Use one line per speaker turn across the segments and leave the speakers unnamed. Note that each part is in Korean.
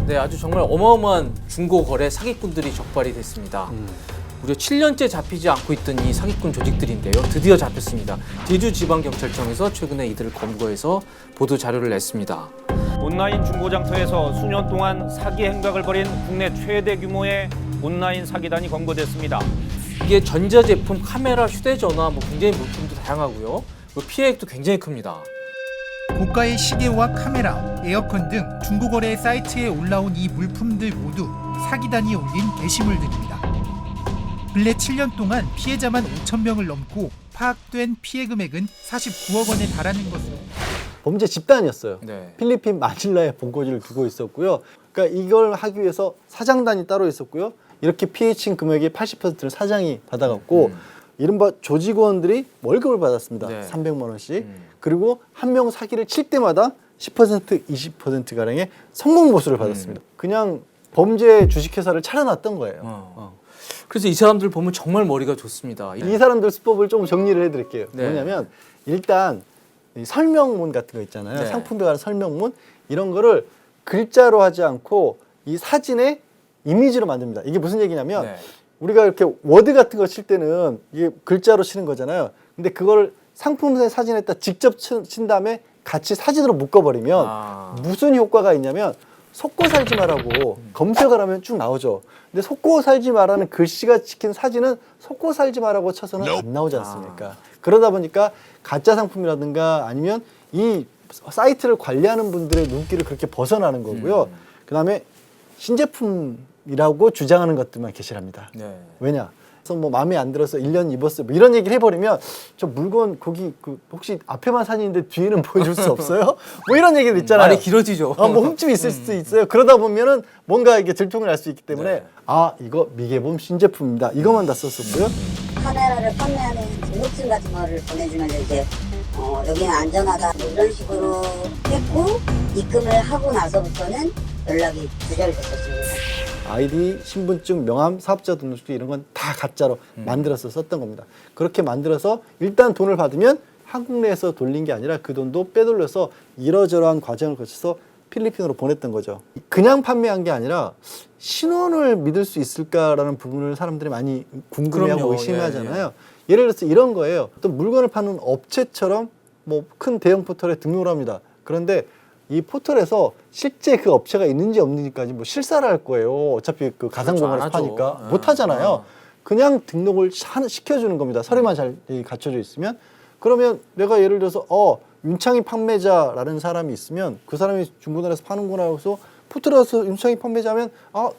네, 아주 정말 어마어마한 중고 거래 사기꾼들이 적발이 됐습니다. 무려 7년째 잡히지 않고 있던 이 사기꾼 조직들인데요. 드디어 잡혔습니다. 제주지방경찰청에서 최근에 이들을 검거해서 보도 자료를 냈습니다.
온라인 중고장터에서 수년 동안 사기 행각을 벌인 국내 최대 규모의 온라인 사기단이 검거됐습니다.
이게 전자제품, 카메라, 휴대전화, 굉장히 물품도 다양하고요. 피해액도 굉장히 큽니다.
고가의 시계와 카메라, 에어컨 등 중고거래 사이트에 올라온 이 물품들 모두 사기단이 올린 게시물들입니다. 근래 7년 동안 피해자만 5,000명을 넘고 파악된 피해 금액은 49억 원에 달하는 것으로
범죄 집단이었어요.
네.
필리핀 마닐라에 본거지를 두고 있었고요. 그러니까 이걸 하기 위해서 사장단이 따로 있었고요. 이렇게 피해친 금액의 80%를 사장이 받아갔고 이른바 조직원들이 월급을 받았습니다.
네.
300만 원씩. 그리고 한 명 사기를 칠 때마다 10%, 20%가량의 성공 보수를 받았습니다. 그냥 범죄 주식회사를 차려놨던 거예요.
그래서 이 사람들 보면 정말 머리가 좋습니다.
이 사람들 수법을 좀 정리를 해드릴게요.
네.
뭐냐면 일단 이 설명문 같은 거 있잖아요.
네.
상품에 관한 설명문 이런 거를 글자로 하지 않고 이 사진에 이미지로 만듭니다. 이게 무슨 얘기냐면
네.
우리가 이렇게 워드 같은 거 칠 때는 이게 글자로 치는 거잖아요. 근데 그걸 상품의 사진에다 직접 친 다음에 같이 사진으로 묶어버리면 무슨 효과가 있냐면 속고 살지 마라고 검색을 하면 쭉 나오죠. 근데 속고 살지 마라는 글씨가 찍힌 사진은 속고 살지 마라고 쳐서는 안 나오지 않습니까? 그러다 보니까 가짜 상품이라든가 아니면 이 사이트를 관리하는 분들의 눈길을 그렇게 벗어나는 거고요. 그다음에 신제품이라고 주장하는 것들만 게시합니다.
네.
왜냐? 그래서 뭐 마음에 안 들어서 1년 입었어요. 뭐 이런 얘기를 해버리면 저 물건 거기 혹시 앞에만 사진인데 뒤에는 보여줄 수 없어요? 뭐 이런 얘기들 있잖아요.
말이 길어지죠.
뭐 흠집이 있을 수도 있어요. 그러다 보면은 뭔가 이게 들통을 날 수 있기 때문에
네.
아 이거 미개봉 신제품입니다. 이것만 다 썼었고요.
카메라를 판매하는 등록증 같은 거를 보내주면 이제 여기는 안전하다 뭐 이런 식으로 했고 입금을 하고 나서부터는 연락이 두절됐었습니다.
아이디, 신분증, 명함, 사업자 등록증 이런 건 다 가짜로 만들어서 썼던 겁니다. 그렇게 만들어서 일단 돈을 받으면 한국 내에서 돌린 게 아니라 그 돈도 빼돌려서 이러저러한 과정을 거쳐서 필리핀으로 보냈던 거죠. 그냥 판매한 게 아니라 신원을 믿을 수 있을까라는 부분을 사람들이 많이 궁금해하고
그럼요.
의심하잖아요. 예를 들어서 이런 거예요. 어떤 물건을 파는 업체처럼 뭐 큰 대형 포털에 등록을 합니다. 그런데 이 포털에서 실제 그 업체가 있는지 없는지까지 뭐 실사를 할 거예요. 어차피 그 가상공간에서
그렇죠. 안 하죠.
파니까 못 하잖아요. 그냥 등록을 시켜주는 겁니다. 서류만 잘 갖춰져 있으면. 그러면 내가 예를 들어서 윤창희 판매자라는 사람이 있으면 그 사람이 중고나라에서 파는구나 해서 포털에서 윤창희 판매자면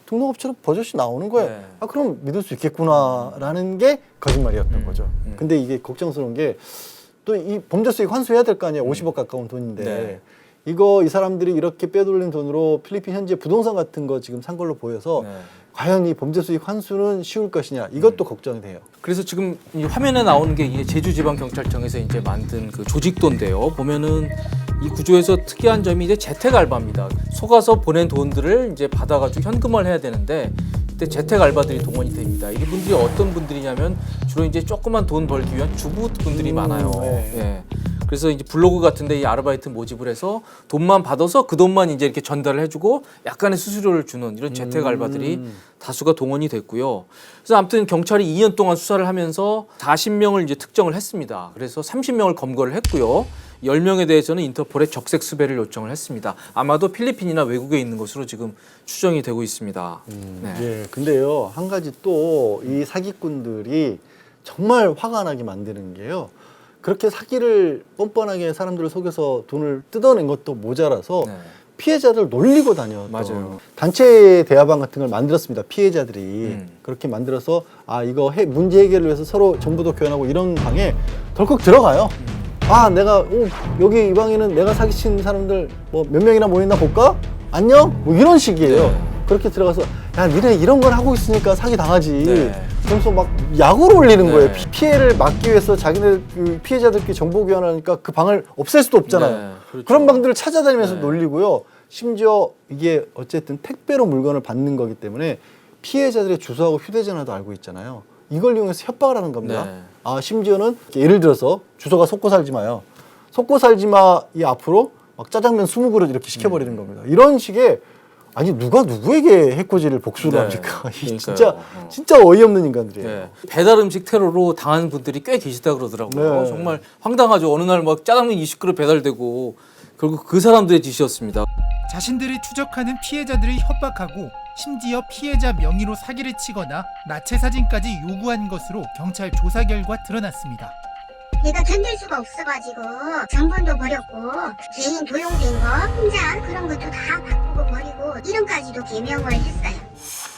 등록업체로 버젓이 나오는 거예요.
네.
그럼 믿을 수 있겠구나라는 게 거짓말이었던 거죠. 근데 이게 걱정스러운 게 또 이 범죄 수익 환수해야 될 거 아니에요. 50억 가까운 돈인데.
네.
이 사람들이 이렇게 빼돌린 돈으로 필리핀 현재 부동산 같은 거 지금 산 걸로 보여서
네.
과연 이 범죄 수익 환수는 쉬울 것이냐 이것도 걱정이 돼요.
그래서 지금 이 화면에 나오는 게 이게 제주지방경찰청에서 이제 만든 그 조직도인데요. 보면은 이 구조에서 특이한 점이 이제 재택 알바입니다. 속아서 보낸 돈들을 이제 받아가지고 현금화를 해야 되는데 이때 재택 알바들이 동원이 됩니다. 이분들이 어떤 분들이냐면 주로 이제 조그만 돈 벌기 위한 주부분들이 많아요.
네.
예. 그래서 이제 블로그 같은데 이 아르바이트 모집을 해서 돈만 받아서 그 돈만 이제 이렇게 전달을 해주고 약간의 수수료를 주는 이런 재택 알바들이 다수가 동원이 됐고요. 그래서 아무튼 경찰이 2년 동안 수사를 하면서 40명을 이제 특정을 했습니다. 그래서 30명을 검거를 했고요. 10명에 대해서는 인터폴에 적색 수배를 요청을 했습니다. 아마도 필리핀이나 외국에 있는 것으로 지금 추정이 되고 있습니다. 네.
예, 근데요 한 가지 또 이 사기꾼들이 정말 화가 나게 만드는 게요. 그렇게 사기를 뻔뻔하게 사람들을 속여서 돈을 뜯어낸 것도 모자라서
네.
피해자들 놀리고 다녔던
맞아요.
단체 대화방 같은 걸 만들었습니다. 피해자들이 그렇게 만들어서 이거 문제 해결을 위해서 서로 정보도 교환하고 이런 방에 덜컥 들어가요. 내가 여기 이 방에는 내가 사기친 사람들 뭐 몇 명이나 모였나 볼까? 안녕? 뭐 이런 식이에요.
네.
그렇게 들어가서 야 니네 이런 걸 하고 있으니까 사기 당하지.
네.
그러면서 막 약오를 올리는
네.
거예요. 피해를 막기 위해서 자기네 그 피해자들끼리 정보 교환하니까 그 방을 없앨 수도 없잖아요.
네, 그렇죠.
그런 방들을 찾아다니면서
네.
놀리고요. 심지어 이게 어쨌든 택배로 물건을 받는 거기 때문에 피해자들의 주소하고 휴대전화도 알고 있잖아요. 이걸 이용해서 협박을 하는 겁니다.
네.
심지어는 예를 들어서 주소가 속고 살지 마요. 속고 살지 마 이 앞으로 막 짜장면 20그릇 이렇게 시켜버리는 겁니다. 이런 식의 아니 누가 누구에게 해코지를 복수를
네.
합니까? 이
그러니까요.
진짜 어이없는 인간들이에요.
네. 배달 음식 테러로 당한 분들이 꽤 계시다 그러더라고요.
네.
정말 황당하죠. 어느 날 막 짜장면 20그릇 배달되고 결국 그 사람들의 짓이었습니다.
자신들을 추적하는 피해자들을 협박하고 심지어 피해자 명의로 사기를 치거나 나체 사진까지 요구한 것으로 경찰 조사 결과 드러났습니다.
내가 견딜 수가 없어가지고 정본도 버렸고 개인 도용된 거 혼자 그런 것도 다 바꾸고 버리고 이름까지도 개명을 했어요.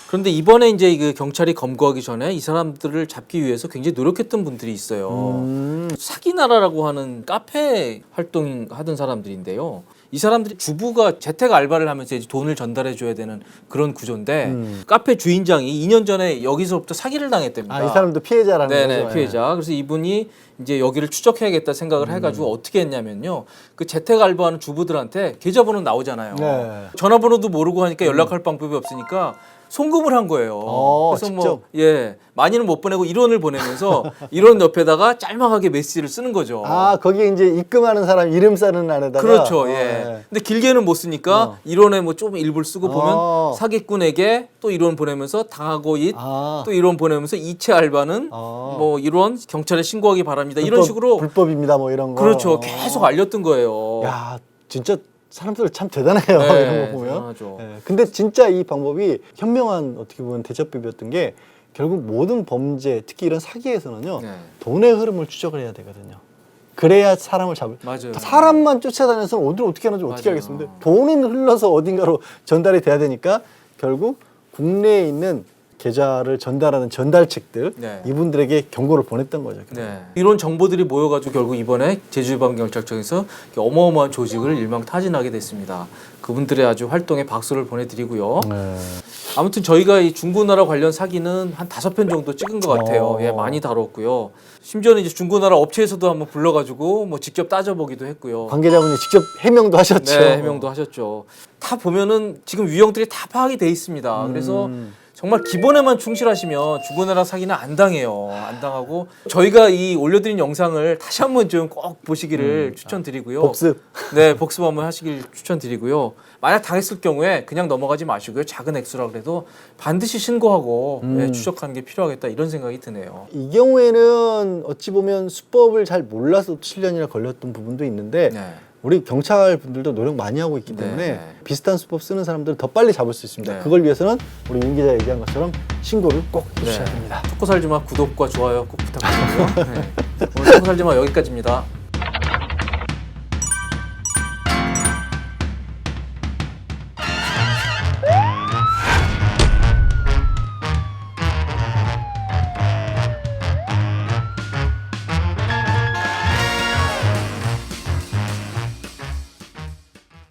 그런데 이번에 이제 그 경찰이 검거하기 전에 이 사람들을 잡기 위해서 굉장히 노력했던 분들이 있어요. 사기나라라고 하는 카페 활동하던 사람들인데요. 이 사람들이 주부가 재택 알바를 하면서 이제 돈을 전달해 줘야 되는 그런 구조인데 카페 주인장이 2년 전에 여기서부터 사기를 당했답니다.
아, 이 사람도 피해자라는
네네,
거죠.
피해자. 그래서 이분이 이제 여기를 추적해야겠다 생각을 해가지고 어떻게 했냐면요. 그 재택 알바하는 주부들한테 계좌번호 나오잖아요.
네.
전화번호도 모르고 하니까 연락할 방법이 없으니까 송금을 한 거예요. 그래서
직접?
많이는 못 보내고 1원을 보내면서 1원 옆에다가 짤막하게 메시지를 쓰는 거죠.
아, 거기에 이제 입금하는 사람 이름 쓰는 안에다가
그렇죠. 예.
네.
근데 길게는 못 쓰니까 1원에 뭐 좀 일부를 쓰고 보면 사기꾼에게 또 1원 보내면서 당하고 또 1원 보내면서 이체 알바는 뭐 1원 경찰에 신고하기 바랍니다. 이런 식으로
불법입니다. 뭐 이런 거.
그렇죠. 계속 알렸던 거예요.
야, 진짜 사람들 참 대단해요.
네,
이런 거 보면.
대단하죠.
네. 근데 진짜 이 방법이 현명한 어떻게 보면 대처법이었던 게 결국 모든 범죄, 특히 이런 사기에서는요.
네.
돈의 흐름을 추적을 해야 되거든요. 그래야 사람을 잡을.
맞아요.
사람만 쫓아다녀서 어디를 어떻게 하는지 어떻게
맞아요.
알겠습니까? 돈은 흘러서 어딘가로 전달이 돼야 되니까 결국 국내에 있는 계좌를 전달하는 전달책들
네.
이분들에게 경고를 보냈던 거죠.
네. 이런 정보들이 모여가지고 결국 이번에 제주지방경찰청에서 어마어마한 조직을 일망타진하게 됐습니다. 그분들의 아주 활동에 박수를 보내드리고요.
네.
아무튼 저희가 이 중고나라 관련 사기는 한 5편 정도 찍은 것 같아요. 예, 많이 다뤘고요. 심지어는 이제 중고나라 업체에서도 한번 불러가지고 뭐 직접 따져보기도 했고요.
관계자분이 직접 해명도 하셨죠.
네, 해명도 하셨죠. 다 보면은 지금 유형들이 다 파악이 돼 있습니다. 그래서 정말 기본에만 충실하시면 중고나라 사기는 안 당해요. 안 당하고 저희가 이 올려드린 영상을 다시 한번 좀 꼭 보시기를 추천드리고요.
복습.
네, 복습 한번 하시길 추천드리고요. 만약 당했을 경우에 그냥 넘어가지 마시고요. 작은 액수라 그래도 반드시 신고하고 네, 추적하는 게 필요하겠다 이런 생각이 드네요.
이 경우에는 어찌 보면 수법을 잘 몰라서 7년이나 걸렸던 부분도 있는데
네.
우리 경찰 분들도 노력 많이 하고 있기 때문에
네.
비슷한 수법 쓰는 사람들을 더 빨리 잡을 수 있습니다.
네.
그걸 위해서는 우리 윤 기자 얘기한 것처럼 신고를 꼭 해주셔야
네.
됩니다.
초코살지마 구독과 좋아요 꼭 부탁드리고요. 네. 오늘 초코살지마 여기까지입니다.